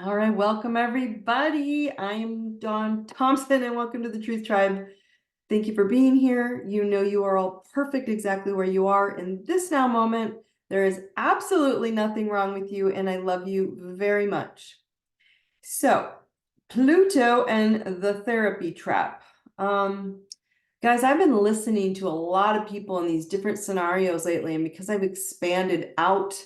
All right, welcome everybody. I'm Dawn Thompson and welcome to the Truth Tribe. Thank you for being here. You know you are all perfect exactly where you are in this now moment. There is absolutely nothing wrong with you and I love you very much. So, Pluto and the therapy trap. Guys, I've been listening to a lot of people in these different scenarios lately, and because I've expanded out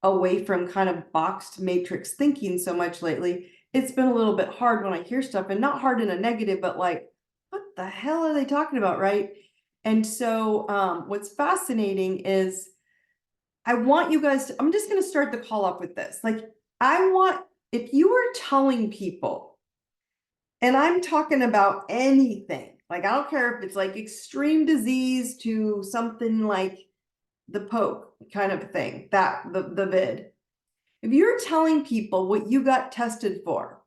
away from kind of boxed matrix thinking so much lately, it's been a little bit hard when I hear stuff, and not hard in a negative, but like, what the hell are they talking about, right? And so what's fascinating is I want you guys to, I'm just going to start the call up with this. Like, if you are telling people, and I'm talking about anything, like, I don't care if it's like extreme disease to something like the Pope kind of thing, that the vid. If you're telling people what you got tested for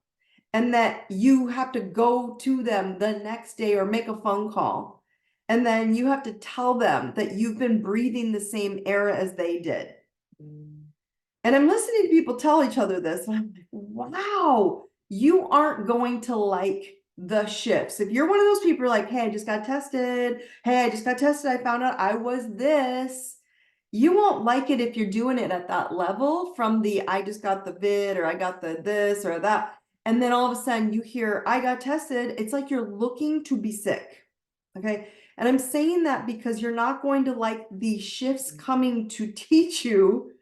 and that you have to go to them the next day or make a phone call, and then you have to tell them that you've been breathing the same air as they did. And I'm listening to people tell each other this, and I'm like, wow, you aren't going to like the shifts. If you're one of those people who are like, hey, I just got tested. Hey, I just got tested. I found out I was this. You won't like it if you're doing it at that level from the I just got the vid or I got the this or that. And then all of a sudden you hear I got tested. It's like you're looking to be sick. Okay. And I'm saying that because you're not going to like the shifts coming to teach you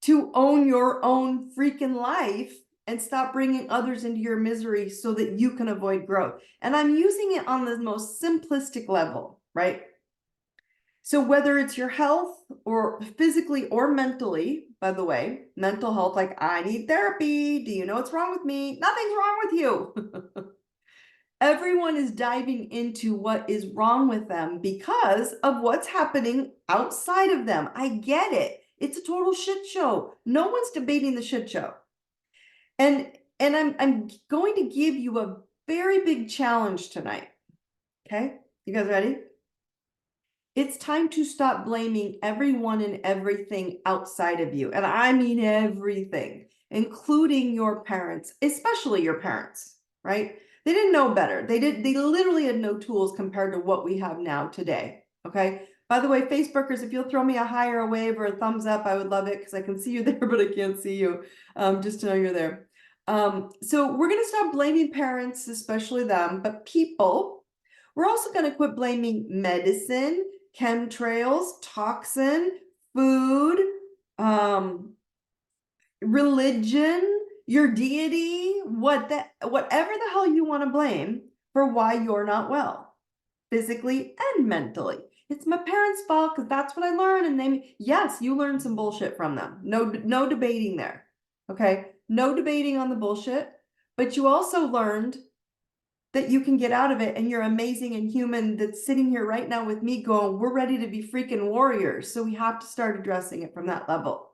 to own your own freaking life and stop bringing others into your misery so that you can avoid growth. And I'm using it on the most simplistic level, right? So whether it's your health or physically or mentally, by the way, mental health, like I need therapy. Do you know what's wrong with me? Nothing's wrong with you. Everyone is diving into what is wrong with them because of what's happening outside of them. I get it. It's a total shit show. No one's debating the shit show. And I'm going to give you a very big challenge tonight. Okay? You guys ready? It's time to stop blaming everyone and everything outside of you. And I mean everything, including your parents, especially your parents, right? They didn't know better. They literally had no tools compared to what we have now today. Okay. By the way, Facebookers, if you'll throw me a hi or a wave or a thumbs up, I would love it because I can see you there, but I can't see you. Just to know you're there. So we're going to stop blaming parents, especially them, but people. We're also going to quit blaming medicine, chemtrails, toxin, food, religion, your deity, whatever the hell you want to blame for why you're not well, physically and mentally. It's my parents' fault because that's what I learned. And yes, you learned some bullshit from them. No debating there. Okay. No debating on the bullshit, but you also learned that you can get out of it, and you're amazing and human that's sitting here right now with me going, we're ready to be freaking warriors. So we have to start addressing it from that level.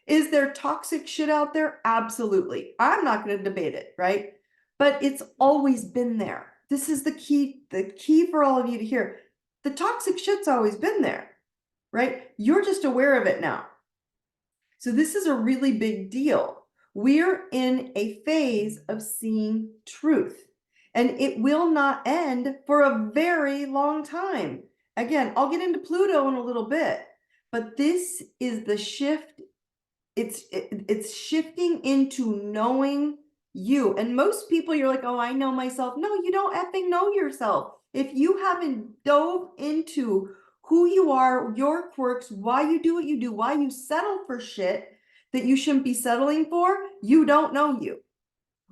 Is there toxic shit out there? Absolutely. I'm not going to debate it, right? But it's always been there. This is the key for all of you to hear. The toxic shit's always been there, right? You're just aware of it now. So this is a really big deal. We're in a phase of seeing truth. And it will not end for a very long time. Again, I'll get into Pluto in a little bit, but this is the shift. It's shifting into knowing you. And most people, you're like, oh, I know myself. No, you don't effing know yourself. If you haven't dove into who you are, your quirks, why you do what you do, why you settle for shit that you shouldn't be settling for, you don't know you.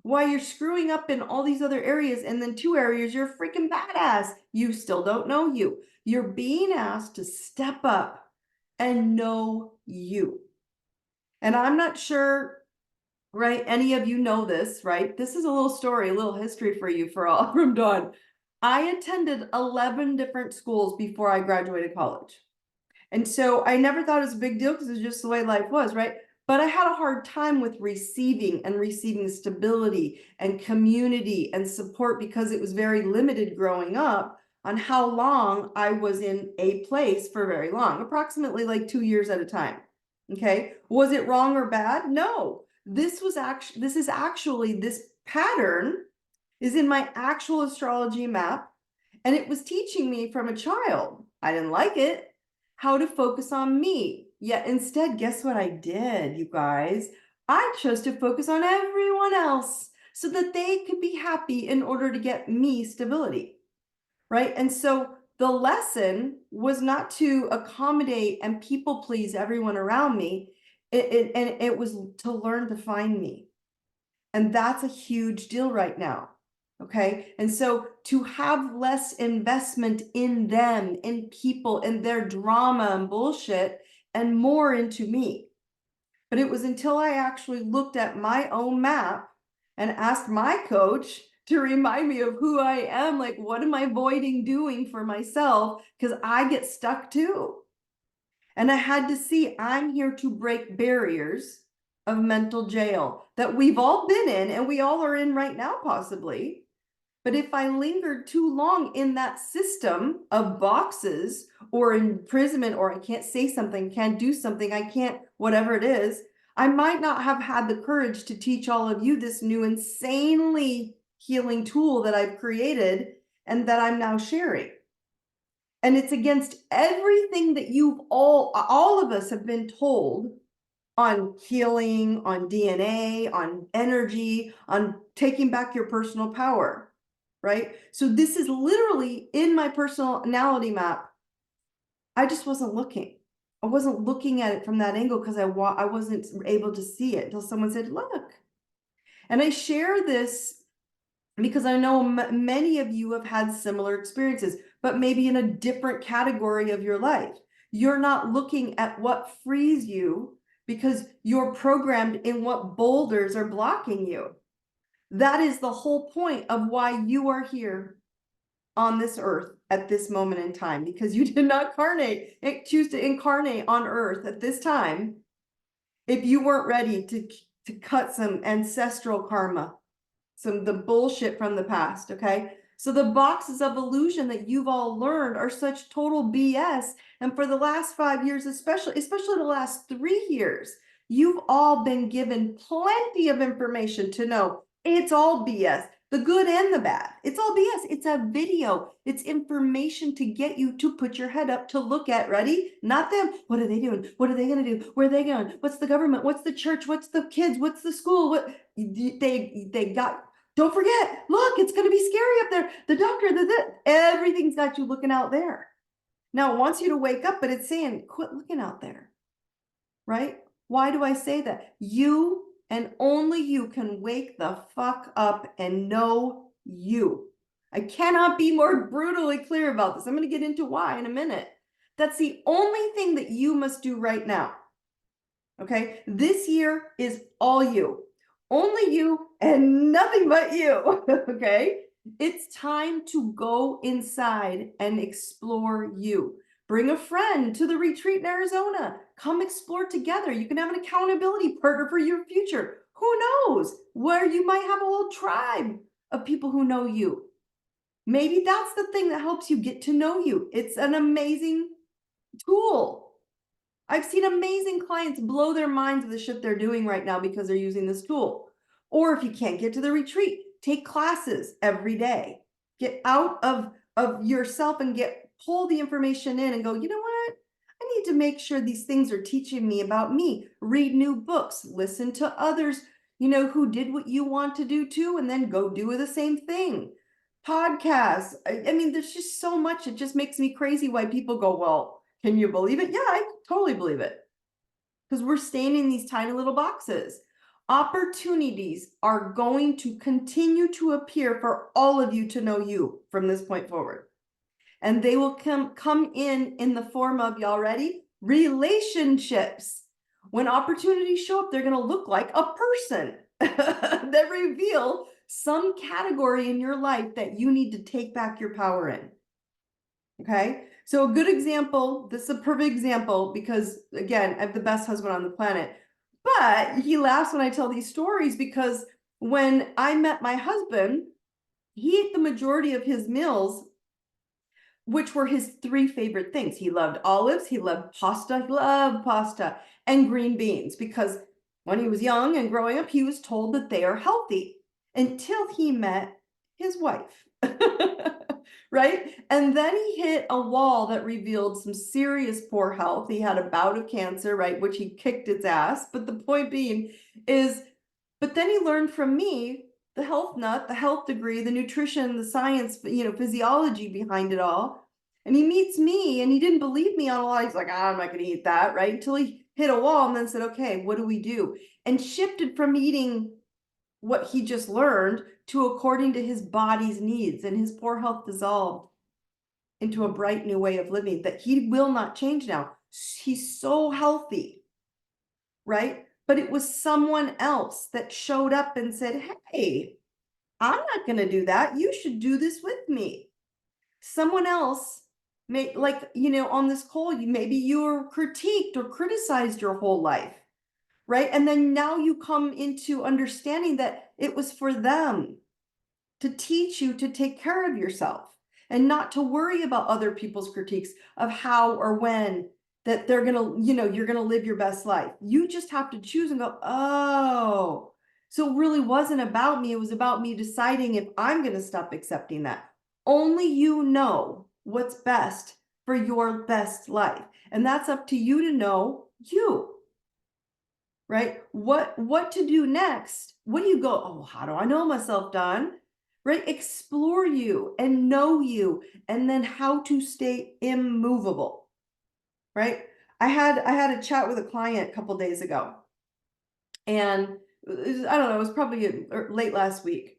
Why you're screwing up in all these other areas, and then 2 areas you're freaking badass, you still don't know you. You're being asked to step up and know you. And I'm not sure, right, any of you know this, right? This is a little story, a little history for you for all from Dawn. I attended 11 different schools before I graduated college. And so I never thought it was a big deal because it's just the way life was, right? But I had a hard time with receiving stability and community and support because it was very limited growing up on how long I was in a place for very long, approximately like 2 years at a time. Okay. Was it wrong or bad? No. this is actually, this pattern is in my actual astrology map, and it was teaching me from a child. I didn't like it, how to focus on me. Yet instead, guess what I did, you guys? I chose to focus on everyone else so that they could be happy in order to get me stability, right? And so the lesson was not to accommodate and people please everyone around me. It was to learn to find me. And that's a huge deal right now. Okay. And so to have less investment in them, in people, in their drama and bullshit, and more into me. But it was until I actually looked at my own map and asked my coach to remind me of who I am, like, what am I avoiding doing for myself? Because I get stuck too. And I had to see, I'm here to break barriers of mental jail that we've all been in and we all are in right now, possibly. But if I lingered too long in that system of boxes or imprisonment, or I can't say something, can't do something, I can't, whatever it is, I might not have had the courage to teach all of you this new insanely healing tool that I've created and that I'm now sharing. And it's against everything that you've all of us have been told on healing, on DNA, on energy, on taking back your personal power, right? So this is literally in my personality map. I just wasn't looking. I wasn't looking at it from that angle because I wasn't able to see it until someone said, look. And I share this because I know many of you have had similar experiences, but maybe in a different category of your life. You're not looking at what frees you because you're programmed in what boulders are blocking you. That is the whole point of why you are here on this earth at this moment in time, because you did not choose to incarnate on earth at this time if you weren't ready to cut some ancestral karma, the bullshit from the past, okay? So the boxes of illusion that you've all learned are such total BS. And for the last 5 years, especially the last 3 years, you've all been given plenty of information to know it's all BS, the good and the bad. It's all BS. It's a video. It's information to get you to put your head up to look at. Ready? Not them. What are they doing? What are they going to do? Where are they going? What's the government? What's the church? What's the kids? What's the school? What they got? Don't forget, look, it's going to be scary up there. The doctor, everything's got you looking out there. Now it wants you to wake up, but it's saying, quit looking out there, right? Why do I say that? You and only you can wake the fuck up and know you. I cannot be more brutally clear about this. I'm going to get into why in a minute. That's the only thing that you must do right now. Okay? This year is all you. Only you and nothing but you, okay? It's time to go inside and explore you. Bring a friend to the retreat in Arizona. Come explore together. You can have an accountability partner for your future. Who knows? Where you might have a whole tribe of people who know you. Maybe that's the thing that helps you get to know you. It's an amazing tool. I've seen amazing clients blow their minds with the shit they're doing right now because they're using this tool. Or if you can't get to the retreat, take classes every day. Get out of yourself and pull the information in and go, you know what? I need to make sure these things are teaching me about me. Read new books, listen to others, who did what you want to do too, and then go do the same thing. Podcasts. I mean, there's just so much. It just makes me crazy why people go, well, can you believe it? Yeah, I totally believe it. Because we're staying in these tiny little boxes. Opportunities are going to continue to appear for all of you to know you from this point forward. And they will come in the form of, y'all ready? Relationships. When opportunities show up, they're going to look like a person that reveal some category in your life that you need to take back your power in. Okay? So a good example, this is a perfect example because, again, I have the best husband on the planet. But he laughs when I tell these stories because when I met my husband, he ate the majority of his meals, which were his 3 favorite things. He loved olives, he loved pasta, and green beans because when he was young and growing up, he was told that they are healthy until he met his wife. Right? And then he hit a wall that revealed some serious poor health. He had a bout of cancer, right, which he kicked its ass. But the point being is, but then he learned from me the health nut, the health degree, the nutrition, the science, physiology behind it all. And he meets me and he didn't believe me on a lot. He's like, I'm not going to eat that, right? Until he hit a wall and then said, okay, what do we do? And shifted from eating what he just learned to according to his body's needs, and his poor health dissolved into a bright new way of living that he will not change now. He's so healthy, right? But it was someone else that showed up and said, hey, I'm not going to do that. You should do this with me. Someone else may, like, on this call, maybe you were critiqued or criticized your whole life, right? And then now you come into understanding that it was for them to teach you to take care of yourself and not to worry about other people's critiques of how or when that they're gonna, you're gonna live your best life. You just have to choose and go, oh, so it really wasn't about me. It was about me deciding if I'm gonna stop accepting that. Only you know what's best for your best life. And that's up to you to know you. Right? What to do next? What do you go, oh, how do I know myself, Don? Right? Explore you and know you, and then how to stay immovable. Right? I had a chat with a client a couple days ago, and I don't know, it was probably late last week.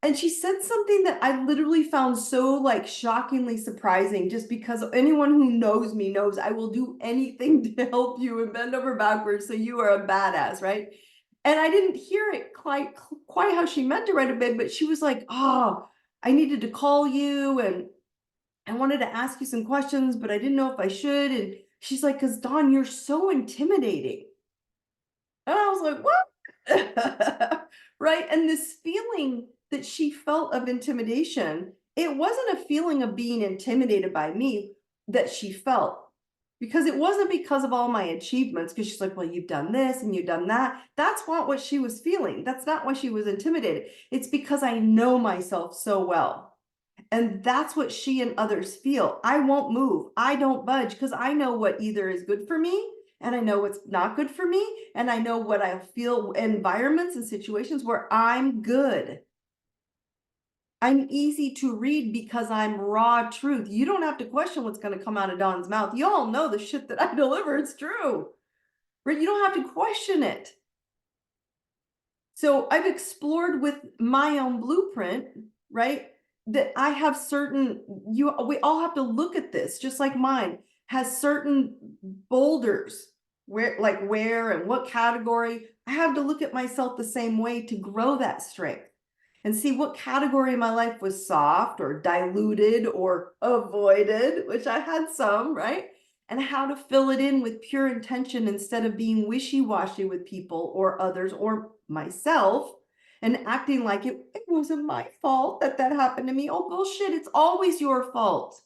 And she said something that I literally found so like shockingly surprising, just because anyone who knows me knows I will do anything to help you and bend over backwards so you are a badass, right? And I didn't hear it quite how she meant it right away, but she was like, oh, I needed to call you and I wanted to ask you some questions, but I didn't know if I should. And she's like, because Dawn, you're so intimidating. And I was like, what? Right? And this feeling that she felt of intimidation, it wasn't a feeling of being intimidated by me that she felt, because it wasn't because of all my achievements, because she's like, well, you've done this and you've done that. That's not what she was feeling. That's not why she was intimidated. It's because I know myself so well. And that's what she and others feel. I won't move. I don't budge, because I know what either is good for me and I know what's not good for me. And I know what I feel environments and situations where I'm good. I'm easy to read because I'm raw truth. You don't have to question what's going to come out of Dawn's mouth. You all know the shit that I deliver. It's true. Right? You don't have to question it. So I've explored with my own blueprint, right? That I have certain, we all have to look at this, just like mine has certain boulders, where and what category. I have to look at myself the same way to grow that strength and see what category of my life was soft or diluted or avoided, which I had some, right? And how to fill it in with pure intention instead of being wishy-washy with people or others or myself and acting like it wasn't my fault that happened to me. Oh, bullshit, it's always your fault.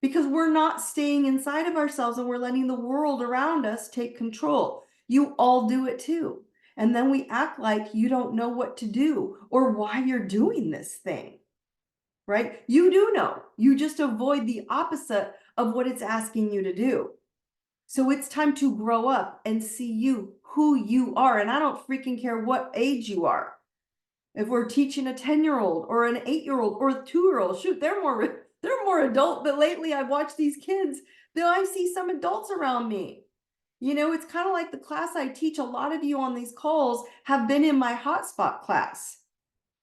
Because we're not staying inside of ourselves and we're letting the world around us take control. You all do it too. And then we act like you don't know what to do or why you're doing this thing, right? You do know. You just avoid the opposite of what it's asking you to do. So it's time to grow up and see you, who you are. And I don't freaking care what age you are. If we're teaching a 10-year-old or an 8-year-old or a 2-year-old, shoot, they're more adult. But lately I've watched these kids, I see some adults around me. It's kind of like the class I teach. A lot of you on these calls have been in my hotspot class.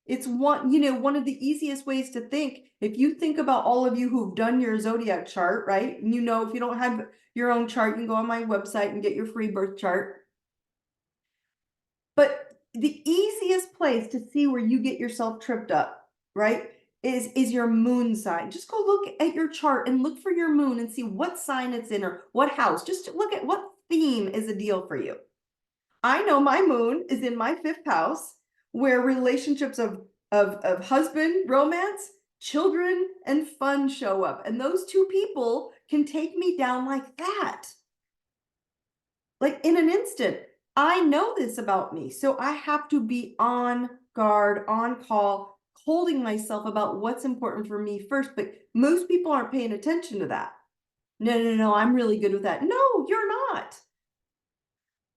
It's one of the easiest ways to think. If you think about all of you who've done your zodiac chart, right? And if you don't have your own chart, you can go on my website and get your free birth chart. But the easiest place to see where you get yourself tripped up, right, is your moon sign. Just go look at your chart and look for your moon and see what sign it's in or what house. Just look at what theme is a deal for you. I know my moon is in my 5th house, where relationships of husband, romance, children, and fun show up. And those two people can take me down like that. Like in an instant. I know this about me, so I have to be on guard, on call, holding myself about what's important for me first. But most people aren't paying attention to that. No, I'm really good with that. No, you're not.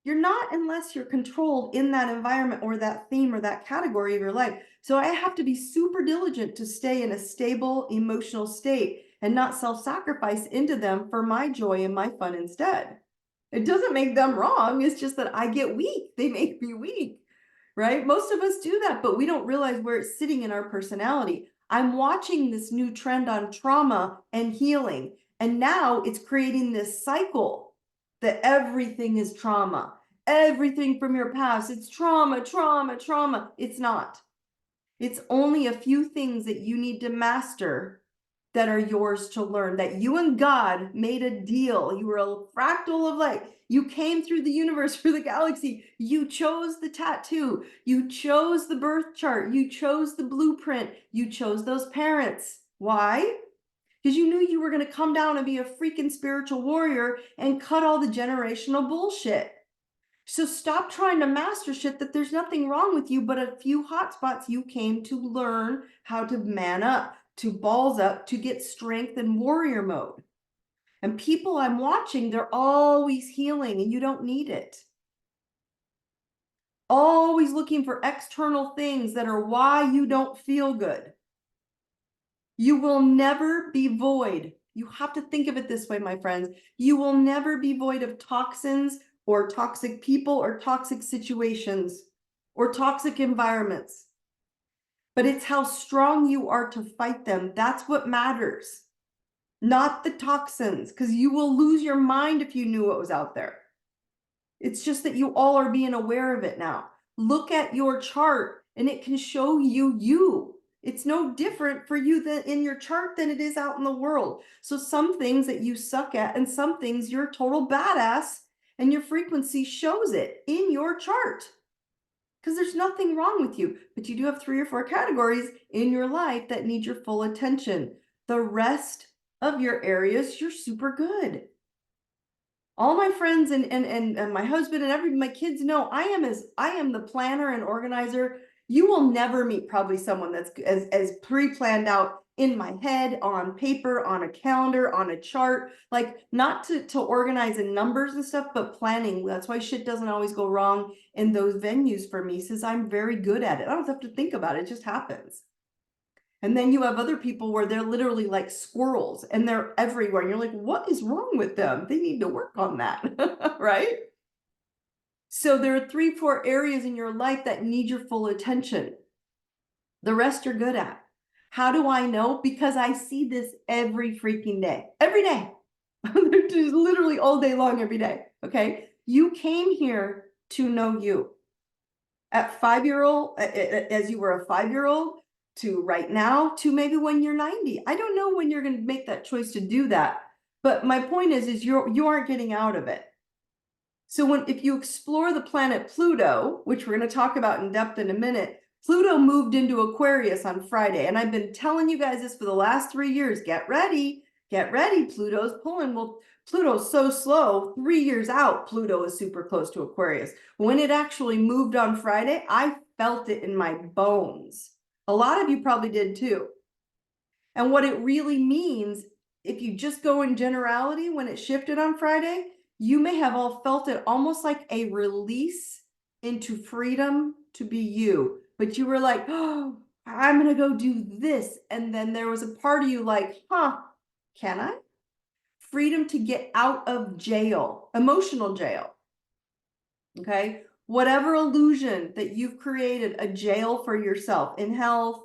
You're not unless you're controlled in that environment or that theme or that category of your life. So I have to be super diligent to stay in a stable emotional state and not self-sacrifice into them for my joy and my fun instead. It doesn't make them wrong. It's just that I get weak. They make me weak, right? Most of us do that, but we don't realize where it's sitting in our personality. I'm watching this new trend on trauma and healing, and now it's creating this cycle that everything is trauma. Everything from your past, it's trauma, trauma, trauma. It's not. It's only a few things that you need to master that are yours to learn, that you and God made a deal. You were a fractal of light. You came through the universe, through the galaxy. You chose the tattoo. You chose the birth chart. You chose the blueprint. You chose those parents. Why? Because you knew you were going to come down and be a freaking spiritual warrior and cut all the generational bullshit. So stop trying to master shit that there's nothing wrong with you, but a few hot spots you came to learn how to man up, to balls up, to get strength and warrior mode. And people I'm watching, they're always healing and you don't need it. Always looking for external things that are why you don't feel good. You will never be void. You have to think of it this way, my friends. You will never be void of toxins or toxic people or toxic situations or toxic environments. But it's how strong you are to fight them. That's what matters, not the toxins, because you will lose your mind if you knew what was out there. It's just that you all are being aware of it now. Look at your chart and it can show you. It's no different for you than in your chart than it is out in the world. So some things that you suck at and some things you're a total badass, and your frequency shows it in your chart. Because there's nothing wrong with you, but you do have 3 or 4 categories in your life that need your full attention. The rest of your areas, you're super good. All my friends and my husband and my kids know I am the planner and organizer. You will never meet probably someone that's as pre-planned out in my head, on paper, on a calendar, on a chart, like not to organize in numbers and stuff, but planning. That's why shit doesn't always go wrong in those venues for me, since I'm very good at it. I don't have to think about it, it just happens. And then you have other people where they're literally like squirrels and they're everywhere. And you're like, what is wrong with them? They need to work on that, right? So there are 3, 4 areas in your life that need your full attention. The rest you're good at. How do I know? Because I see this every freaking day. Every day. Just literally all day long, every day. Okay. You came here to know you. At 5-year-old, as you were a 5-year-old, to right now, to maybe when you're 90. I don't know when you're going to make that choice to do that. But my point is you aren't getting out of it. So if you explore the planet Pluto, which we're going to talk about in depth in a minute, Pluto moved into Aquarius on Friday. And I've been telling you guys this for the last 3 years. Get ready. Get ready. Pluto's pulling. Well, Pluto's so slow. 3 years out, Pluto is super close to Aquarius. When it actually moved on Friday, I felt it in my bones. A lot of you probably did too. And what it really means, if you just go in generality, when it shifted on Friday, you may have all felt it almost like a release into freedom to be you. But you were like, oh, I'm going to go do this. And then there was a part of you like, can I? Freedom to get out of jail, emotional jail. Okay. Whatever illusion that you've created a jail for yourself in health,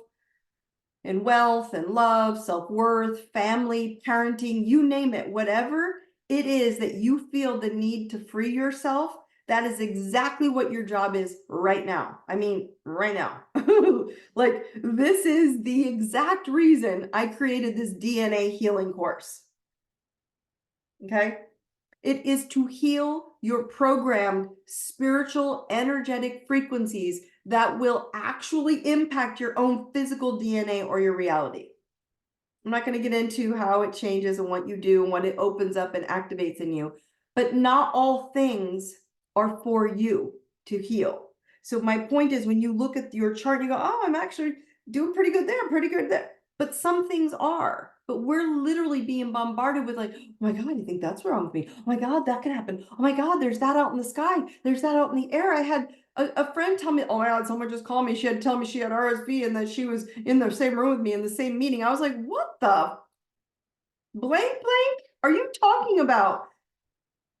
in wealth and love, self-worth, family, parenting, you name it, whatever it is that you feel the need to free yourself, that is exactly what your job is right now. I mean, right now. Like, this is the exact reason I created this DNA healing course. Okay? It is to heal your programmed spiritual energetic frequencies that will actually impact your own physical DNA or your reality. I'm not going to get into how it changes and what you do and what it opens up and activates in you, but not all things are for you to heal. So my point is, when you look at your chart, you go, oh, I'm actually doing pretty good there, pretty good there. But some things are. But we're literally being bombarded with like, oh my God, you think that's wrong with me? Oh my God, that could happen. Oh my God, there's that out in the sky. There's that out in the air. I had a friend tell me, oh my God, someone just called me. She had to tell me she had RSV and that she was in the same room with me in the same meeting. I was like, what the blank blank are you talking about?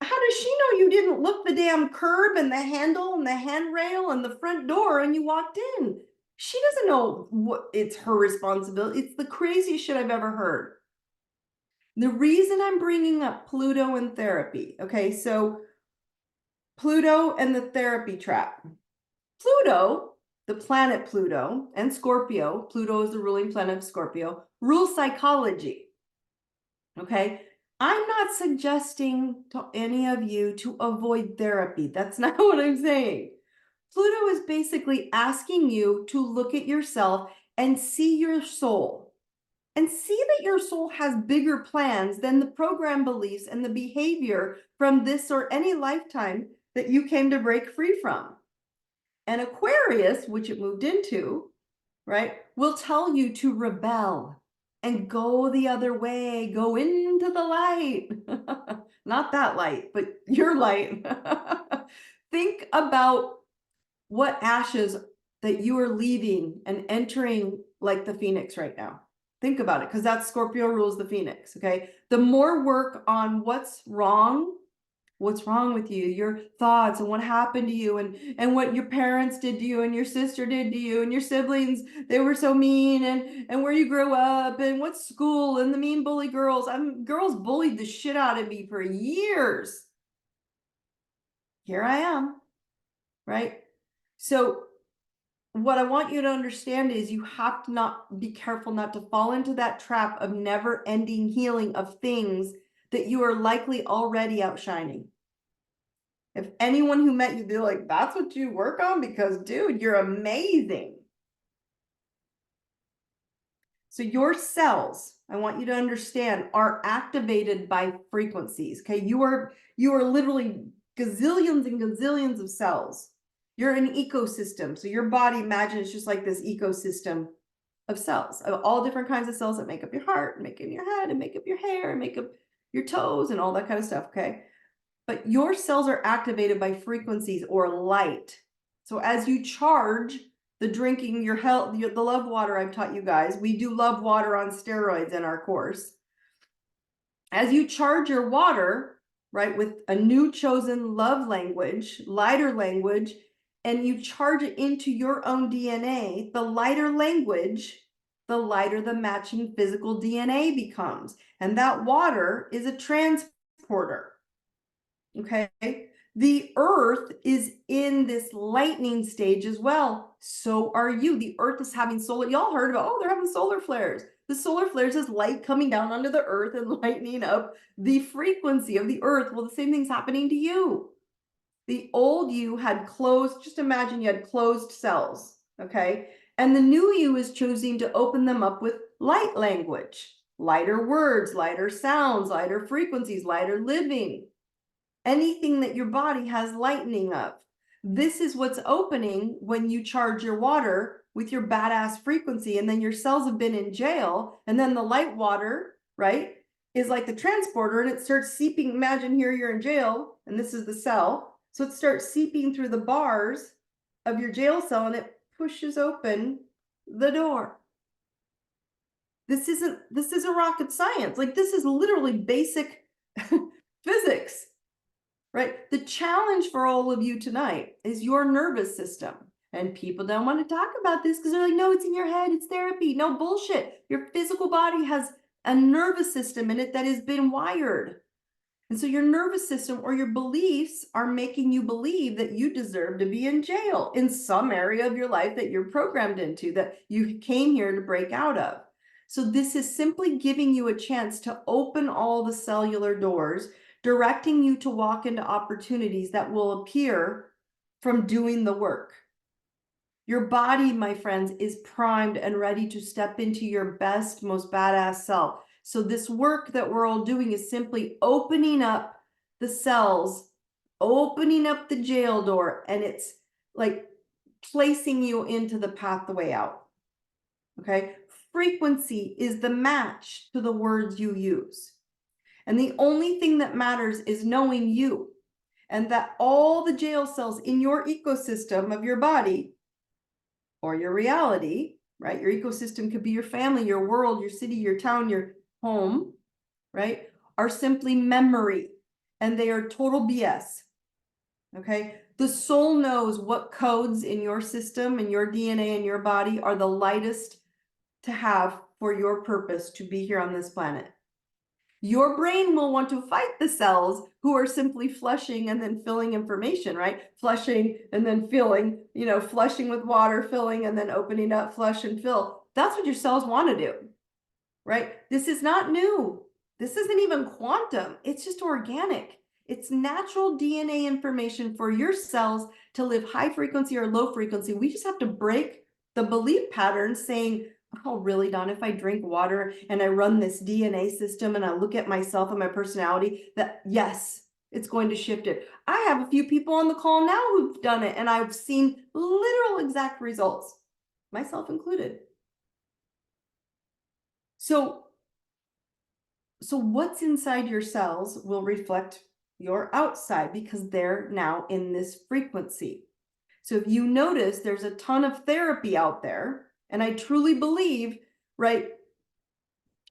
How does she know you didn't look the damn curb and the handle and the handrail and the front door and you walked in? She doesn't know what it's her responsibility. It's the craziest shit I've ever heard. The reason I'm bringing up Pluto and therapy, okay, so Pluto and the therapy trap. Pluto, the planet Pluto, and Scorpio, Pluto is the ruling planet of Scorpio, rule psychology. Okay, I'm not suggesting to any of you to avoid therapy. That's not what I'm saying. Pluto is basically asking you to look at yourself and see your soul and see that your soul has bigger plans than the program beliefs and the behavior from this or any lifetime that you came to break free from. And Aquarius, which it moved into, right, will tell you to rebel and go the other way, go into the light. Not that light, but your light. Think about what ashes that you are leaving and entering like the Phoenix right now. Think about it, because that's Scorpio rules the Phoenix, okay? The more work on what's wrong with you, your thoughts and what happened to you and what your parents did to you and your sister did to you and your siblings, they were so mean, and where you grew up and what school and the mean bully girls. Girls bullied the shit out of me for years. Here I am, right? So what I want you to understand is you have to not be careful not to fall into that trap of never ending healing of things that you are likely already outshining. If anyone who met you, they're like, that's what you work on? Because dude, you're amazing. So your cells, I want you to understand, are activated by frequencies. Okay, you are literally gazillions and gazillions of cells. You're an ecosystem. So your body, imagine it's just like this ecosystem of cells, of all different kinds of cells that make up your heart, and make up your head, and make up your hair, and make up your toes, and all that kind of stuff. Okay. But your cells are activated by frequencies or light. So as you charge the drinking your health, the love water I've taught you guys, we do love water on steroids in our course. As you charge your water, right, with a new chosen love language, lighter language, and you charge it into your own DNA, the lighter language, the lighter the matching physical DNA becomes. And that water is a transporter. Okay, the earth is in this lightning stage as well. So are you. The earth is having solar, y'all heard about, oh, they're having solar flares. The solar flares is light coming down onto the earth and lightening up the frequency of the earth. Well, the same thing's happening to you. The old you had closed, just imagine you had closed cells, okay? And the new you is choosing to open them up with light language, lighter words, lighter sounds, lighter frequencies, lighter living. Anything that your body has lightening of. This is what's opening when you charge your water with your badass frequency, and then your cells have been in jail, and then the light water, right, is like the transporter, and it starts seeping. Imagine here you're in jail, and this is the cell. So it starts seeping through the bars of your jail cell, and it pushes open the door. This isn't rocket science. Like, this is literally basic physics. Right? The challenge for all of you tonight is your nervous system. And people don't want to talk about this because they're like, no, it's in your head. It's therapy. No, bullshit. Your physical body has a nervous system in it that has been wired. And so your nervous system or your beliefs are making you believe that you deserve to be in jail in some area of your life that you're programmed into, that you came here to break out of. So this is simply giving you a chance to open all the cellular doors, directing you to walk into opportunities that will appear from doing the work. Your body, my friends, is primed and ready to step into your best, most badass self. So this work that we're all doing is simply opening up the cells opening up the jail door, and it's like placing you into the pathway out. Okay? Frequency is the match to the words you use. And the only thing that matters is knowing you, and that all the jail cells in your ecosystem of your body or your reality, right? Your ecosystem could be your family, your world, your city, your town, your home, right? Are simply memory, and they are total BS. Okay? The soul knows what codes in your system and your DNA and your body are the lightest to have for your purpose to be here on this planet. Your brain will want to fight the cells who are simply flushing and then filling information, right? Flushing and then filling, flushing with water, filling and then opening up, flush and fill. That's what your cells want to do, right? This is not new. This isn't even quantum. It's just organic. It's natural DNA information for your cells to live high frequency or low frequency. We just have to break the belief pattern saying, oh, really, Don, if I drink water and I run this DNA system and I look at myself and my personality, that yes, it's going to shift it. I have a few people on the call now who've done it, and I've seen literal exact results, myself included. So what's inside your cells will reflect your outside, because they're now in this frequency. So if you notice, there's a ton of therapy out there, and I truly believe, right?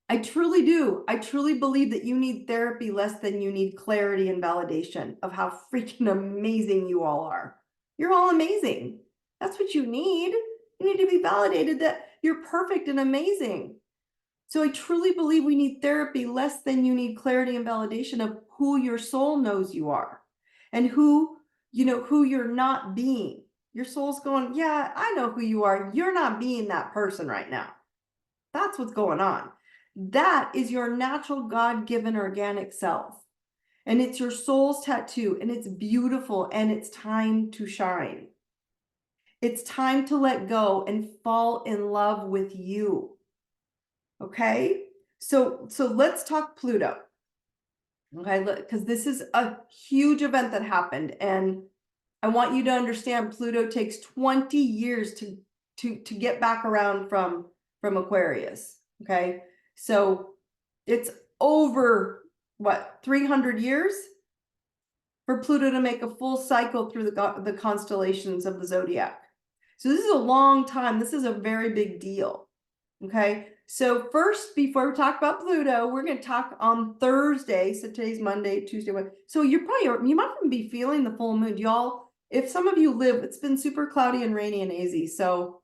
I truly do. I truly believe that you need therapy less than you need clarity and validation of how freaking amazing you all are. You're all amazing. That's what you need. You need to be validated that you're perfect and amazing. So I truly believe we need therapy less than you need clarity and validation of who your soul knows you are, and who you're not being. Your soul's going, yeah, I know who you are. You're not being that person right now. That's what's going on. That is your natural God-given organic self. And it's your soul's tattoo, and it's beautiful, and it's time to shine. It's time to let go and fall in love with you. Okay? So let's talk Pluto. Okay, because this is a huge event that happened, and I want you to understand Pluto takes 20 years to get back around from Aquarius. Okay, so it's over what, 300 years for Pluto to make a full cycle through the constellations of the zodiac. So this is a long time. This is a very big deal. Okay, so first, before we talk about Pluto, we're going to talk on Thursday. So today's Monday, Tuesday, Wednesday. So you might even be feeling the full moon. Y'all, if some of you live, it's been super cloudy and rainy and hazy. So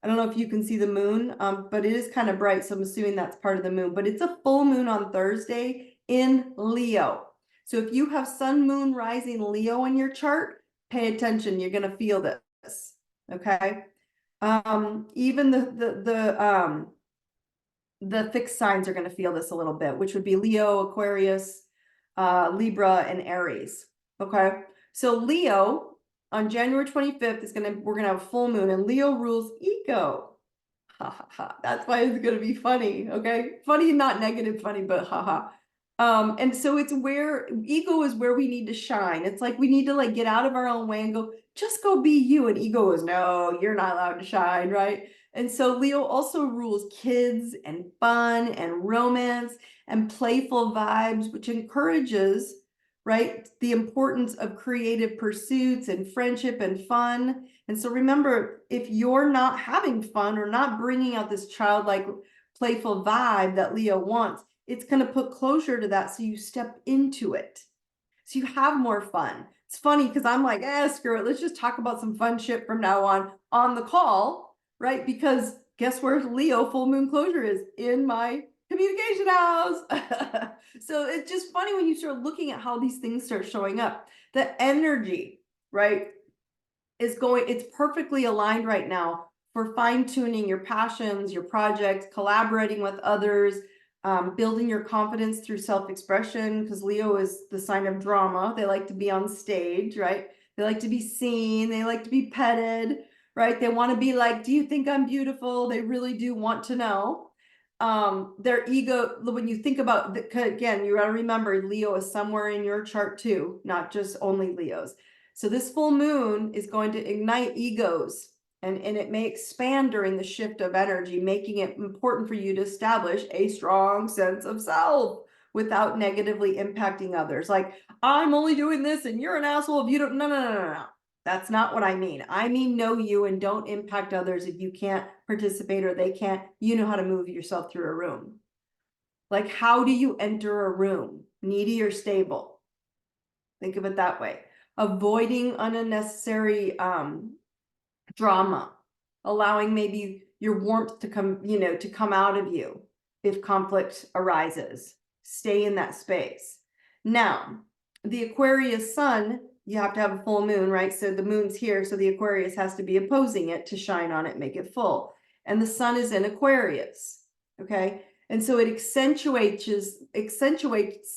I don't know if you can see the moon, but it is kind of bright. So I'm assuming that's part of the moon. But it's a full moon on Thursday in Leo. So if you have sun, moon, rising Leo in your chart, pay attention. You're going to feel this. Okay. Even the fixed signs are going to feel this a little bit, which would be Leo, Aquarius, Libra, and Aries. Okay, so Leo on January 25th we're gonna have a full moon, and Leo rules ego. Ha ha ha. That's why it's gonna be funny. Okay, funny, not negative funny, but ha ha. And so it's where ego is where we need to shine. It's like we need to get out of our own way and go, just go be you. And ego is, no, you're not allowed to shine, right? And so Leo also rules kids and fun and romance and playful vibes, which encourages, right, the importance of creative pursuits and friendship and fun. And so remember, if you're not having fun or not bringing out this childlike, playful vibe that Leo wants, it's going to put closure to that, so you step into it, so you have more fun. It's funny because I'm like, screw it, let's just talk about some fun shit from now on the call, right? Because guess where Leo full moon closure is? In my communication house. So it's just funny when you start looking at how these things start showing up. The energy, right, it's perfectly aligned right now for fine-tuning your passions, your projects, collaborating with others, building your confidence through self-expression, because Leo is the sign of drama. They like to be on stage, right? They like to be seen. They like to be petted, right? They want to be like, do you think I'm beautiful? They really do want to know. their ego, when you think about, again, you got to remember Leo is somewhere in your chart too, not just only Leos. So this full moon is going to ignite egos, and it may expand during the shift of energy, making it important for you to establish a strong sense of self without negatively impacting others. Like, I'm only doing this and you're an asshole if you don't, no. That's not what I mean. I mean, know you and don't impact others if you can't participate or they can't. You know how to move yourself through a room. Like, how do you enter a room? Needy or stable? Think of it that way. Avoiding unnecessary drama, allowing maybe your warmth to come, to come out of you if conflict arises. Stay in that space. Now, the Aquarius sun, you have to have a full moon, right? So the moon's here, so the Aquarius has to be opposing it to shine on it, make it full. And the sun is in Aquarius, okay? And so it accentuates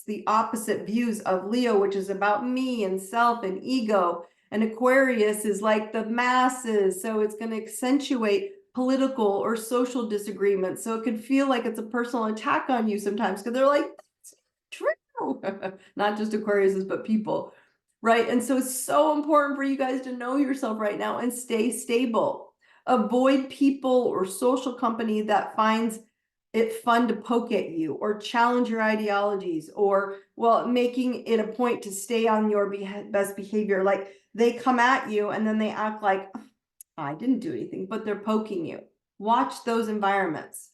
the opposite views of Leo, which is about me and self and ego. And Aquarius is like the masses, so it's going to accentuate political or social disagreements. So it can feel like it's a personal attack on you sometimes, because they're like, that's true. Not just Aquariuses, but people, right? And so it's so important for you guys to know yourself right now and stay stable. Avoid people or social company that finds it fun to poke at you or challenge your ideologies, or, well, making it a point to stay on your best behavior. Like, they come at you and then they act like, I didn't do anything, but they're poking you. Watch those environments.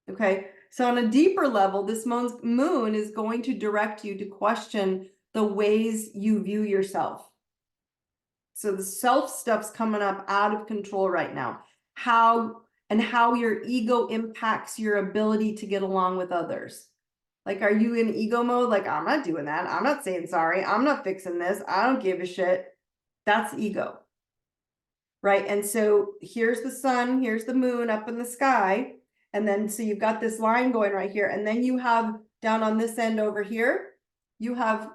Okay. So on a deeper level, this moon is going to direct you to question the ways you view yourself. So the self stuff's coming up out of control right now. How your ego impacts your ability to get along with others. Like, are you in ego mode? Like, I'm not doing that. I'm not saying sorry. I'm not fixing this. I don't give a shit. That's ego. Right? And so here's the sun, here's the moon up in the sky. And then, so you've got this line going right here. And then you have down on this end over here, you have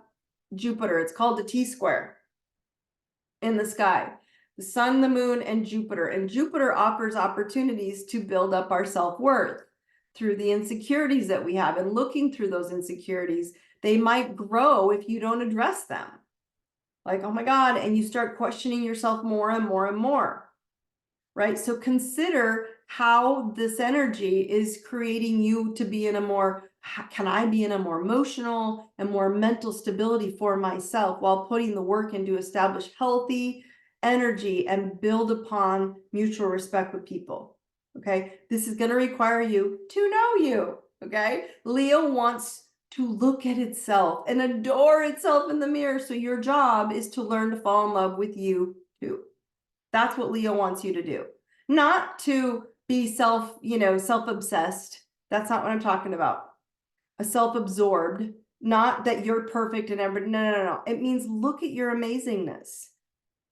Jupiter. It's called the T-square in the sky. The sun, the moon, and Jupiter. And Jupiter offers opportunities to build up our self-worth through the insecurities that we have. And looking through those insecurities, they might grow if you don't address them. Like, oh my God, and you start questioning yourself more and more and more, right? So consider how this energy is creating you to be in a more, can I be in a more emotional and more mental stability for myself while putting the work in to establish healthy energy and build upon mutual respect with people, okay? This is going to require you to know you, okay? Leo wants to look at itself and adore itself in the mirror. So your job is to learn to fall in love with you too. That's what Leo wants you to do. Not to be self-obsessed. That's not what I'm talking about. A self-absorbed, not that you're perfect and everything. No. It means look at your amazingness.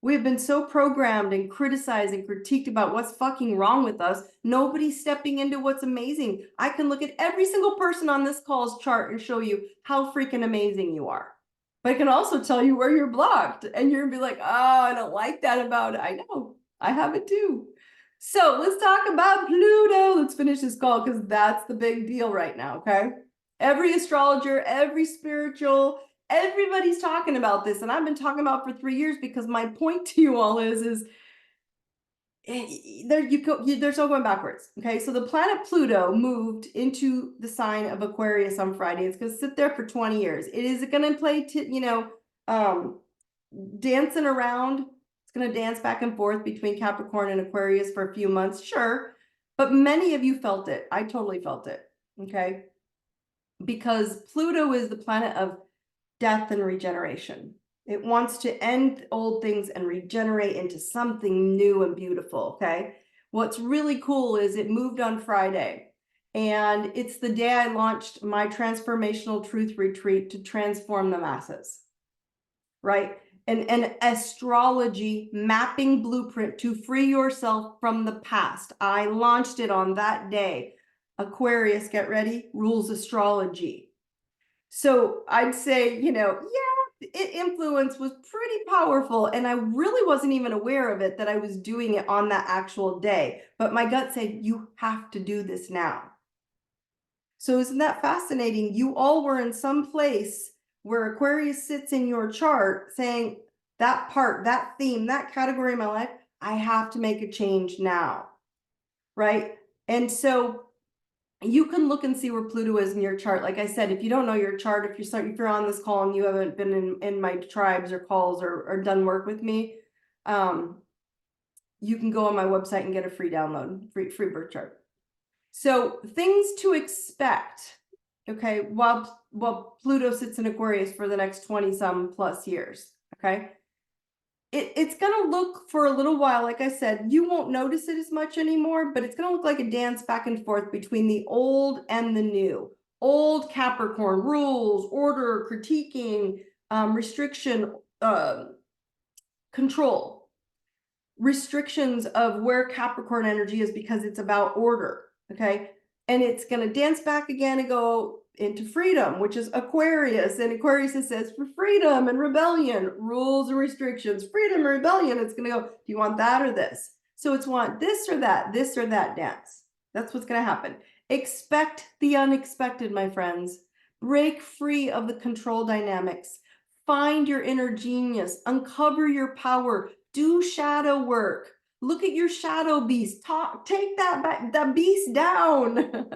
We've been so programmed and criticized and critiqued about what's fucking wrong with us. Nobody's stepping into what's amazing. I can look at every single person on this call's chart and show you how freaking amazing you are. But I can also tell you where you're blocked, and you're gonna be like, oh, I don't like that about it. I know, I have it too. So let's talk about Pluto. Let's finish this call because that's the big deal right now, okay? Every astrologer, every spiritual, everybody's talking about this, and I've been talking about for 3 years, because my point to you all is there's no going backwards. Okay, so the planet Pluto moved into the sign of Aquarius on Friday. It's going to sit there for 20 years. It is going to play dancing around. It's going to dance back and forth between Capricorn and Aquarius for a few months, sure, but many of you felt it. I totally felt it. Okay, because Pluto is the planet of death and regeneration. It wants to end old things and regenerate into something new and beautiful, okay? What's really cool is it moved on Friday, and it's the day I launched my transformational truth retreat to transform the masses, right? An astrology mapping blueprint to free yourself from the past. I launched it on that day. Aquarius, get ready, rules astrology. So I'd say, influence was pretty powerful, and I really wasn't even aware of it, that I was doing it on that actual day. But my gut said, you have to do this now. So isn't that fascinating? You all were in some place where Aquarius sits in your chart saying that part, that theme, that category of my life, I have to make a change now, right? And so you can look and see where Pluto is in your chart. Like I said, if you don't know your chart, if you're on this call and you haven't been in my tribes or calls or done work with me, you can go on my website and get a free download, free birth chart. So things to expect, okay, while Pluto sits in Aquarius for the next 20 some plus years, okay? It's gonna look for a little while, like I said, you won't notice it as much anymore, but it's gonna look like a dance back and forth between the old and the new. Old Capricorn, rules, order, critiquing, restriction, control. Restrictions of where Capricorn energy is because it's about order, okay? And it's gonna dance back again and go into freedom, which is Aquarius. And Aquarius says for freedom and rebellion, rules and restrictions, freedom and rebellion. It's gonna go, do you want that or this? So it's want this or that dance. That's what's gonna happen. Expect the unexpected, my friends. Break free of the control dynamics. Find your inner genius, uncover your power, do shadow work. Look at your shadow beast. Take that beast down.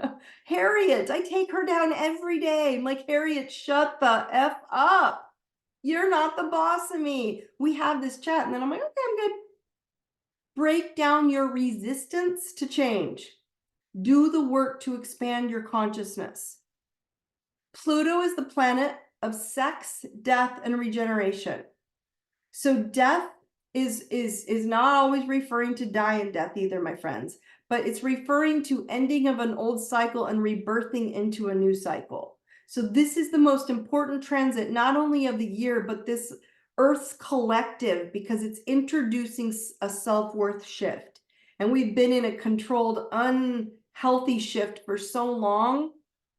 Harriet, I take her down every day. I'm like, Harriet, shut the F up. You're not the boss of me. We have this chat, and then I'm like, okay, I'm good. Break down your resistance to change. Do the work to expand your consciousness. Pluto is the planet of sex, death, and regeneration. So death is not always referring to die and death either, my friends, but it's referring to ending of an old cycle and rebirthing into a new cycle. So this is the most important transit, not only of the year, but this Earth's collective, because it's introducing a self-worth shift. And we've been in a controlled, unhealthy shift for so long,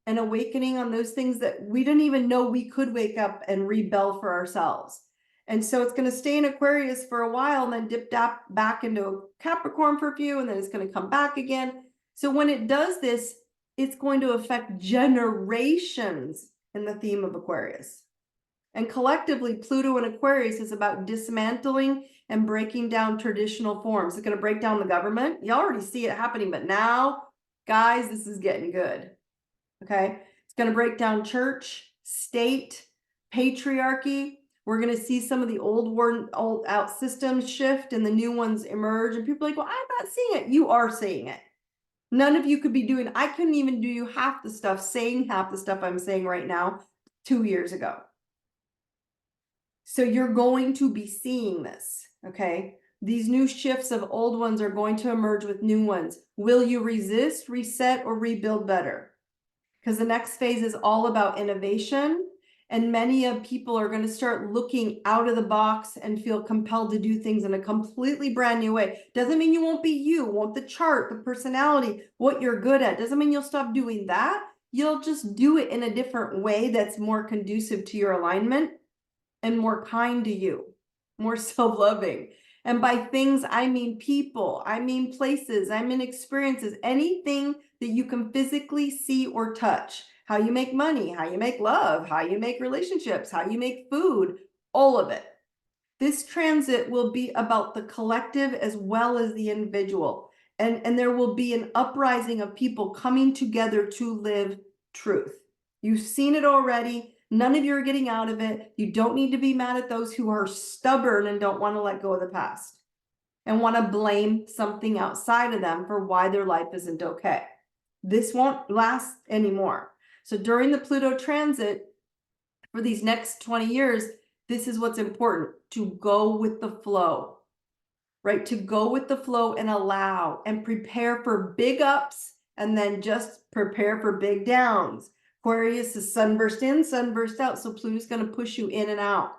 and awakening on those things that we didn't even know we could wake up and rebel for ourselves. And so it's going to stay in Aquarius for a while and then dip back into Capricorn for a few, and then it's going to come back again. So when it does this, it's going to affect generations in the theme of Aquarius. And collectively, Pluto and Aquarius is about dismantling and breaking down traditional forms. It's going to break down the government. You already see it happening, but now, guys, this is getting good. Okay? It's going to break down church, state, patriarchy. We're going to see some of the old out systems shift and the new ones emerge. And people are like, well, I'm not seeing it. You are seeing it. None of you could be doing, I couldn't even do you half the stuff, saying half the stuff I'm saying right now 2 years ago. So you're going to be seeing this, okay? These new shifts of old ones are going to emerge with new ones. Will you resist, reset, or rebuild better? Because the next phase is all about innovation. And many of people are going to start looking out of the box and feel compelled to do things in a completely brand new way. Doesn't mean you won't be you, won't the chart, the personality, what you're good at. Doesn't mean you'll stop doing that. You'll just do it in a different way that's more conducive to your alignment and more kind to you, more self-loving. And by things, I mean people, I mean places, I mean experiences, anything that you can physically see or touch. How you make money, how you make love, how you make relationships, how you make food, all of it. This transit will be about the collective as well as the individual. And there will be an uprising of people coming together to live truth. You've seen it already. None of you are getting out of it. You don't need to be mad at those who are stubborn and don't want to let go of the past and want to blame something outside of them for why their life isn't okay. This won't last anymore. So during the Pluto transit, for these next 20 years, this is what's important, to go with the flow, right? To go with the flow and allow and prepare for big ups and then just prepare for big downs. Aquarius is sunburst in, sunburst out. So Pluto's going to push you in and out.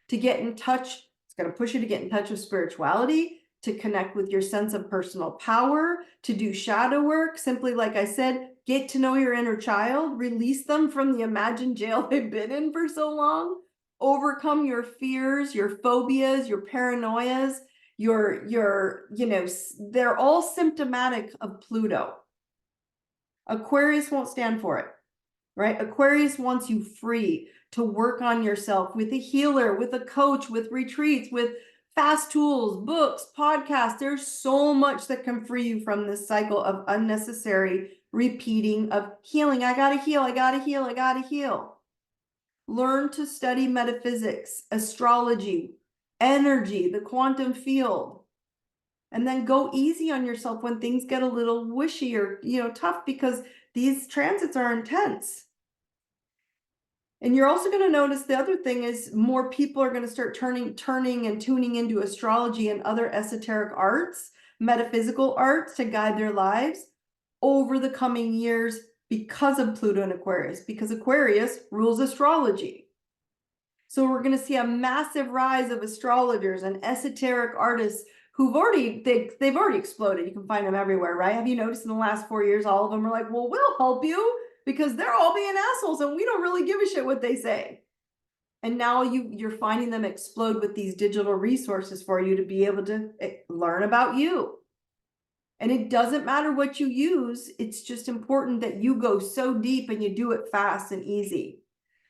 To get in touch, it's going to push you to get in touch with spirituality, to connect with your sense of personal power, to do shadow work. Simply, like I said, get to know your inner child, release them from the imagined jail they've been in for so long, overcome your fears, your phobias, your paranoias, your, they're all symptomatic of Pluto. Aquarius won't stand for it, right? Aquarius wants you free to work on yourself with a healer, with a coach, with retreats, with fast tools, books, podcasts. There's so much that can free you from this cycle of unnecessary repeating of healing. I gotta heal, I gotta heal, I gotta heal. Learn to study metaphysics, astrology, energy, the quantum field. And then go easy on yourself when things get a little wishy or, tough, because these transits are intense. And you're also going to notice the other thing is more people are going to start turning and tuning into astrology and other esoteric arts, metaphysical arts to guide their lives over the coming years because of Pluto and Aquarius, because Aquarius rules astrology. So we're going to see a massive rise of astrologers and esoteric artists who've they've already exploded. You can find them everywhere, right? Have you noticed in the last 4 years, all of them are like, well, we'll help you, because they're all being assholes and we don't really give a shit what they say. And now you're finding them explode with these digital resources for you to be able to learn about you. And it doesn't matter what you use. It's just important that you go so deep and you do it fast and easy.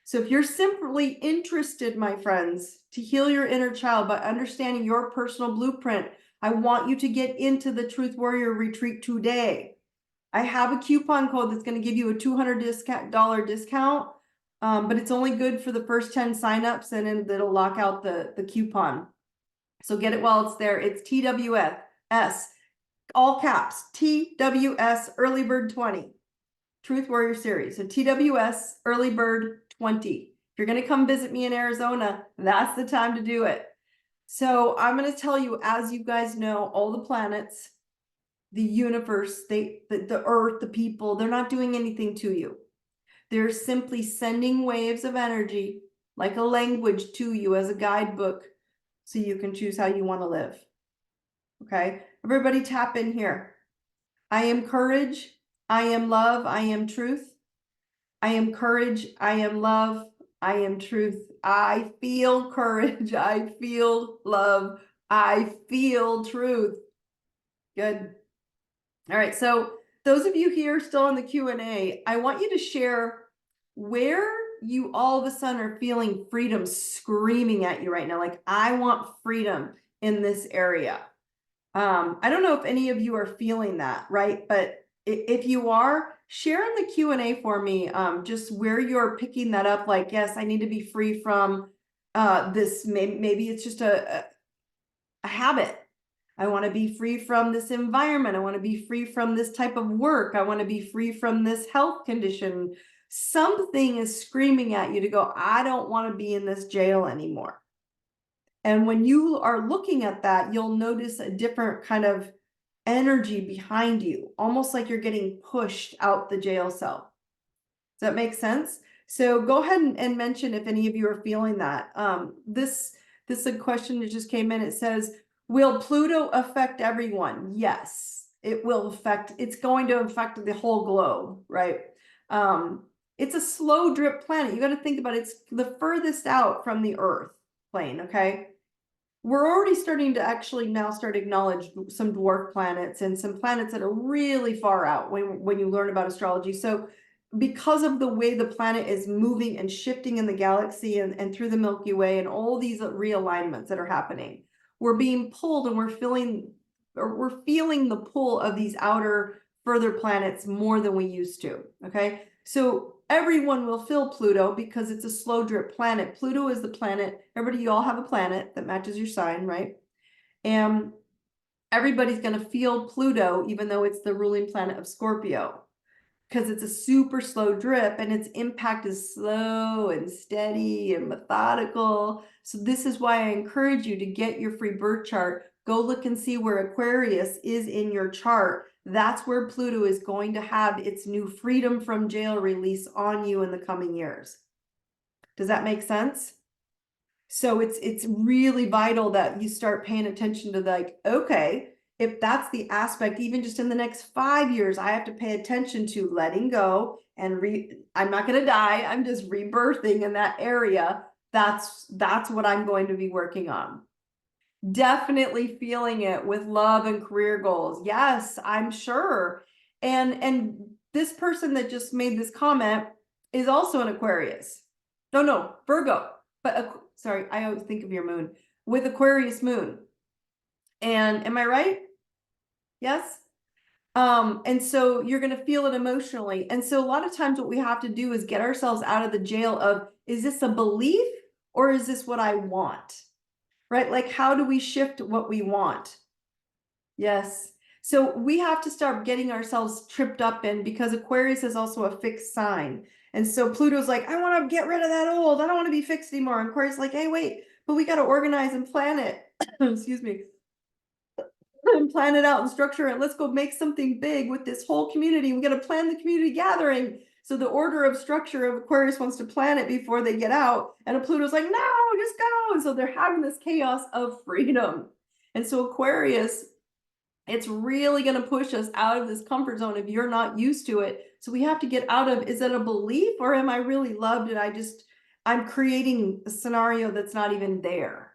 So if you're simply interested, my friends, to heal your inner child by understanding your personal blueprint, I want you to get into the Truth Warrior Retreat today. I have a coupon code that's going to give you a $200 discount, but it's only good for the first 10 signups, and then it'll lock out the coupon. So get it while it's there. It's TWS, all caps, TWS Early Bird 20, Truth Warrior Series. So TWS Early Bird 20. If you're going to come visit me in Arizona, that's the time to do it. So I'm going to tell you, as you guys know, all the planets, the universe, the earth, the people, they're not doing anything to you. They're simply sending waves of energy like a language to you as a guidebook so you can choose how you want to live. Okay, everybody tap in here. I am courage. I am love. I am truth. I am courage. I am love. I am truth. I feel courage. I feel love. I feel truth. Good. All right. So those of you here still in the Q&A, I want you to share where you all of a sudden are feeling freedom screaming at you right now. Like, I want freedom in this area. I don't know if any of you are feeling that, right? But if you are, share in the Q&A for me, just where you're picking that up. Like, yes, I need to be free from this. Maybe it's just a habit. I want to be free from this environment. I want to be free from this type of work. I want to be free from this health condition. Something is screaming at you to go, I don't want to be in this jail anymore. And when you are looking at that, you'll notice a different kind of energy behind you, almost like you're getting pushed out the jail cell. Does that make sense? So go ahead and mention if any of you are feeling that. This is a question that just came in. It says, will Pluto affect everyone? Yes, it will affect. It's going to affect the whole globe, right? It's a slow drip planet. You got to think about it. It's the furthest out from the Earth plane, okay? We're already starting to actually now start acknowledge some dwarf planets and some planets that are really far out when you learn about astrology. So because of the way the planet is moving and shifting in the galaxy and through the Milky Way and all these realignments that are happening, we're being pulled, and we're feeling the pull of these outer further planets more than we used to. Okay, so everyone will feel Pluto because it's a slow drip planet. Pluto is the planet. Everybody, you all have a planet that matches your sign, right? And everybody's going to feel Pluto, even though it's the ruling planet of Scorpio, because it's a super slow drip and its impact is slow and steady and methodical. So this is why I encourage you to get your free birth chart. Go look and see where Aquarius is in your chart. That's where Pluto is going to have its new freedom from jail release on you in the coming years. Does that make sense? So it's really vital that you start paying attention to, like, okay, if that's the aspect, even just in the next 5 years, I have to pay attention to letting go and I'm not going to die. I'm just rebirthing in that area. That's what I'm going to be working on. Definitely feeling it with love and career goals. Yes, I'm sure. And this person that just made this comment is also an Aquarius. No, Virgo. But sorry, I always think of your moon with Aquarius moon. And am I right? Yes. And so you're going to feel it emotionally. And so a lot of times what we have to do is get ourselves out of the jail of, is this a belief or is this what I want? Right? Like, how do we shift what we want? Yes. So we have to start getting ourselves tripped up in, because Aquarius is also a fixed sign. And so Pluto's like, I want to get rid of that old. I don't want to be fixed anymore. And Aquarius is like, hey, wait, but we got to organize and plan it. Excuse me. And plan it out and structure it. Let's go make something big with this whole community. We got to plan the community gathering. So the order of structure of Aquarius wants to plan it before they get out. And Pluto's like, no, just go. And so they're having this chaos of freedom. And so Aquarius, it's really going to push us out of this comfort zone if you're not used to it. So we have to get out of, is it a belief or am I really loved and I'm creating a scenario that's not even there?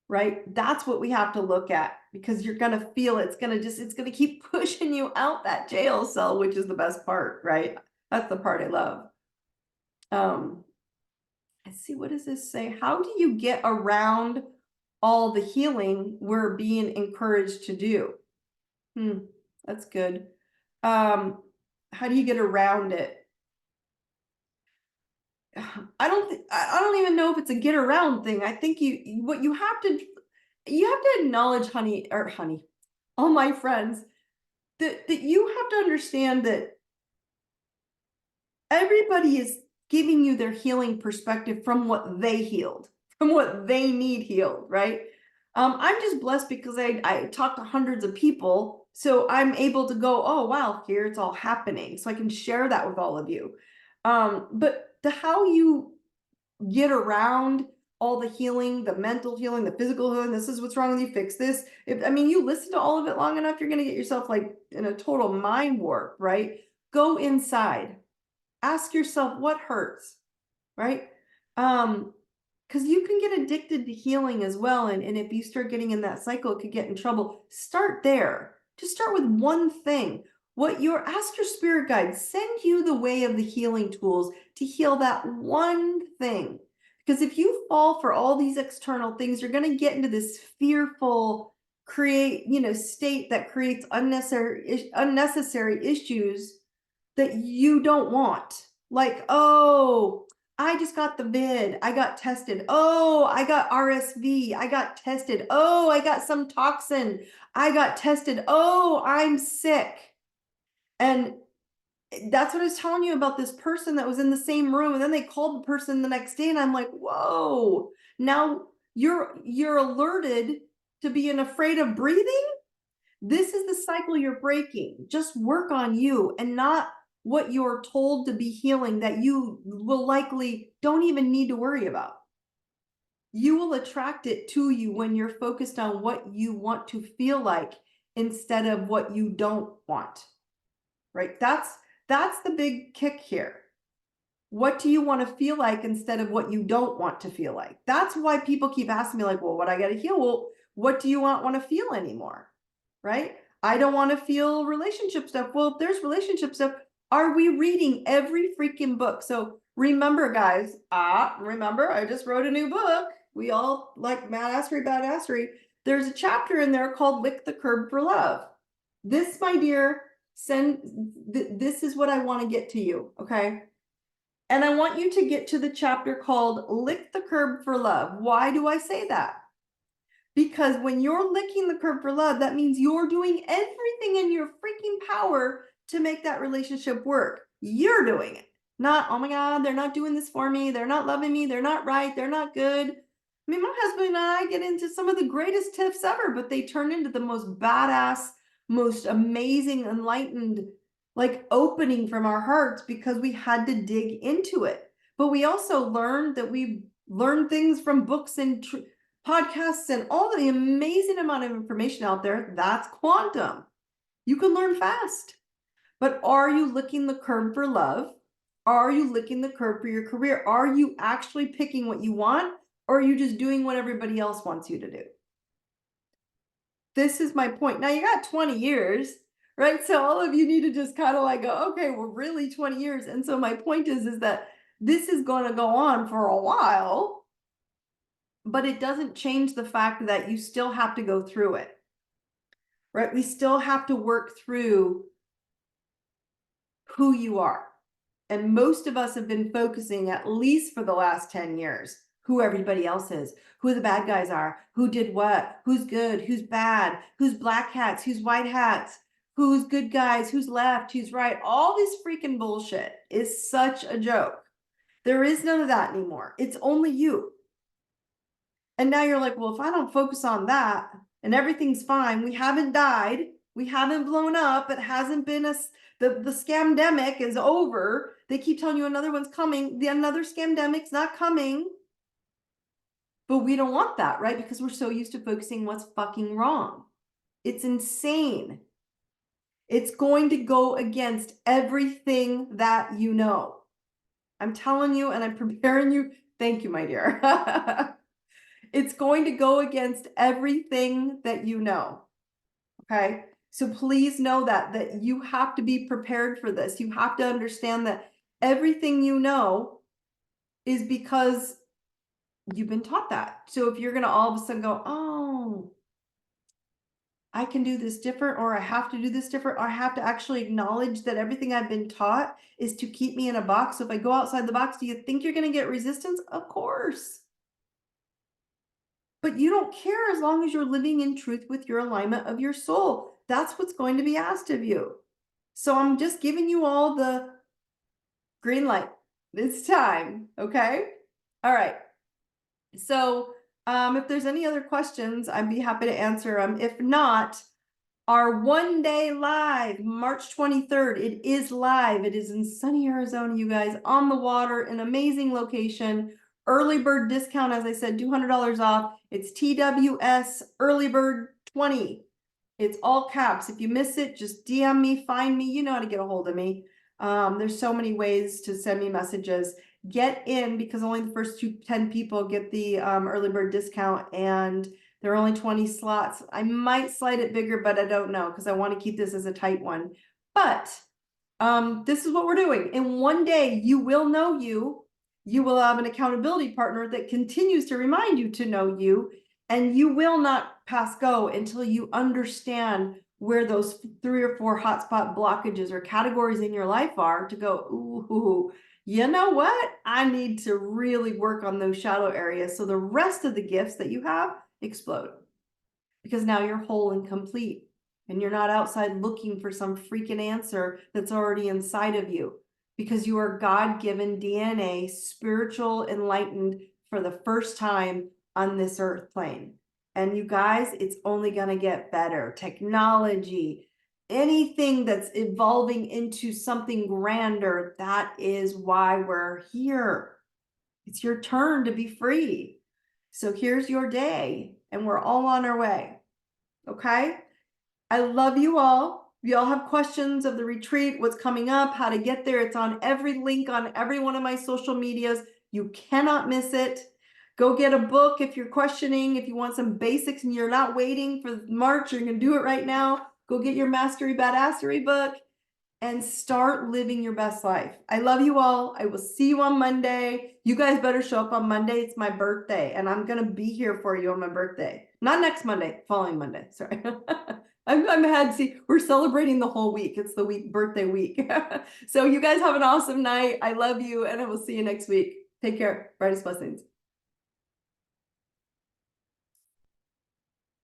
Right? That's what we have to look at, because you're going to feel it's going to keep pushing you out that jail cell, which is the best part, right? That's the part I love. Let's see, what does this say? How do you get around all the healing we're being encouraged to do? That's good. How do you get around it? I don't even know if it's a get around thing. I think what you have to acknowledge, honey, all my friends, that you have to understand that everybody is giving you their healing perspective from what they healed, from what they need healed, right? I'm just blessed because I talk to hundreds of people, so I'm able to go, oh, wow, here it's all happening. So I can share that with all of you. But how you get around all the healing, the mental healing, the physical healing, this is what's wrong with you, fix this. You listen to all of it long enough, you're going to get yourself like in a total mind warp, right? Go inside. Ask yourself what hurts, right? Because you can get addicted to healing as well. And if you start getting in that cycle, it could get in trouble. Start there. Just start with one thing. Ask your spirit guide, send you the way of the healing tools to heal that one thing. Because if you fall for all these external things, you're going to get into this fearful state that creates unnecessary issues that you don't want. Like, oh, I just got the vid. I got tested. Oh, I got RSV. I got tested. Oh, I got some toxin. I got tested. Oh, I'm sick. And that's what I was telling you about this person that was in the same room. And then they called the person the next day and I'm like, whoa, now you're alerted to being afraid of breathing. This is the cycle you're breaking. Just work on you and not what you're told to be healing that you will likely don't even need to worry about. You will attract it to you when you're focused on what you want to feel like instead of what you don't want, right? That's the big kick here. What do you want to feel like instead of what you don't want to feel like? That's why people keep asking me like, well, what I got to heal? Well, what do you want to feel anymore? Right? I don't want to feel relationship stuff. Well, if there's relationship stuff, are we reading every freaking book? So remember, guys, remember, I just wrote a new book. We all like badassery. There's a chapter in there called Lick the Curb for Love. This, my dear, this is what I want to get to you, okay? And I want you to get to the chapter called Lick the Curb for Love. Why do I say that? Because when you're licking the curb for love, that means you're doing everything in your freaking power to make that relationship work. You're doing it. Not, oh my God, they're not doing this for me. They're not loving me. They're not right. They're not good. I mean, my husband and I get into some of the greatest tiffs ever, but they turn into the most badass, most amazing, enlightened, like opening from our hearts because we had to dig into it. But we also learned that we learned things from books and podcasts and all the amazing amount of information out there. That's quantum. You can learn fast. But are you licking the curb for love? Are you licking the curb for your career? Are you actually picking what you want? Or are you just doing what everybody else wants you to do? This is my point. Now you got 20 years, right? So all of you need to just kind of like go, okay, we're really 20 years. And so my point is that this is going to go on for a while, but it doesn't change the fact that you still have to go through it, right? We still have to work through who you are. And most of us have been focusing, at least for the last 10 years, who everybody else is, who the bad guys are, who did what, who's good, who's bad, who's black hats, who's white hats, who's good guys, who's left, who's right. All this freaking bullshit is such a joke. There is none of that anymore. It's only you. And now you're like, well, if I don't focus on that and everything's fine, we haven't died, we haven't blown up, it hasn't been the scamdemic is over. They keep telling you another one's coming. Another scamdemic's not coming. But we don't want that, right? Because we're so used to focusing what's fucking wrong. It's insane. It's going to go against everything that you know. I'm telling you, and I'm preparing you. Thank you, my dear. It's going to go against everything that you know. Okay? So please know that you have to be prepared for this. You have to understand that everything you know is because you've been taught that. So if you're going to all of a sudden go, oh, I can do this different, or I have to do this different, or I have to actually acknowledge that everything I've been taught is to keep me in a box. So if I go outside the box, do you think you're going to get resistance? Of course. But you don't care as long as you're living in truth with your alignment of your soul. That's what's going to be asked of you. So I'm just giving you all the green light. It's time. Okay. All right. So if there's any other questions, I'd be happy to answer them. If not, our 1 day live, March 23rd, it is live. It is in sunny Arizona, you guys, on the water, an amazing location. Early bird discount, as I said, $200 off. It's TWS Early Bird 20. It's all caps. If you miss it, just DM me, find me. You know how to get a hold of me. There's so many ways to send me messages. Get in, because only the first 10 people get the early bird discount, and there are only 20 slots. I might slide it bigger, but I don't know, because I want to keep this as a tight one. But this is what we're doing. In 1 day, you will know you. You will have an accountability partner that continues to remind you to know you, and you will not pass go until you understand where those 3 or 4 hotspot blockages or categories in your life are, to go, ooh, you know what? I need to really work on those shadow areas so the rest of the gifts that you have explode. Because now you're whole and complete, and you're not outside looking for some freaking answer that's already inside of you, because you are God-given DNA, spiritual, enlightened for the first time on this earth plane. And you guys, it's only going to get better. Technology, anything that's evolving into something grander, that is why we're here. It's your turn to be free. So here's your day, and we're all on our way. Okay? I love you all. If you all have questions of the retreat, what's coming up, how to get there, it's on every link on every one of my social medias. You cannot miss it. Go get a book if you're questioning, if you want some basics and you're not waiting for March, you're going to do it right now. Go get your Mastery Badassery book and start living your best life. I love you all. I will see you on Monday. You guys better show up on Monday. It's my birthday, and I'm going to be here for you on my birthday. Not next Monday, following Monday. Sorry. I'm ahead. See, we're celebrating the whole week. It's the birthday week. So you guys have an awesome night. I love you, and I will see you next week. Take care. Brightest blessings.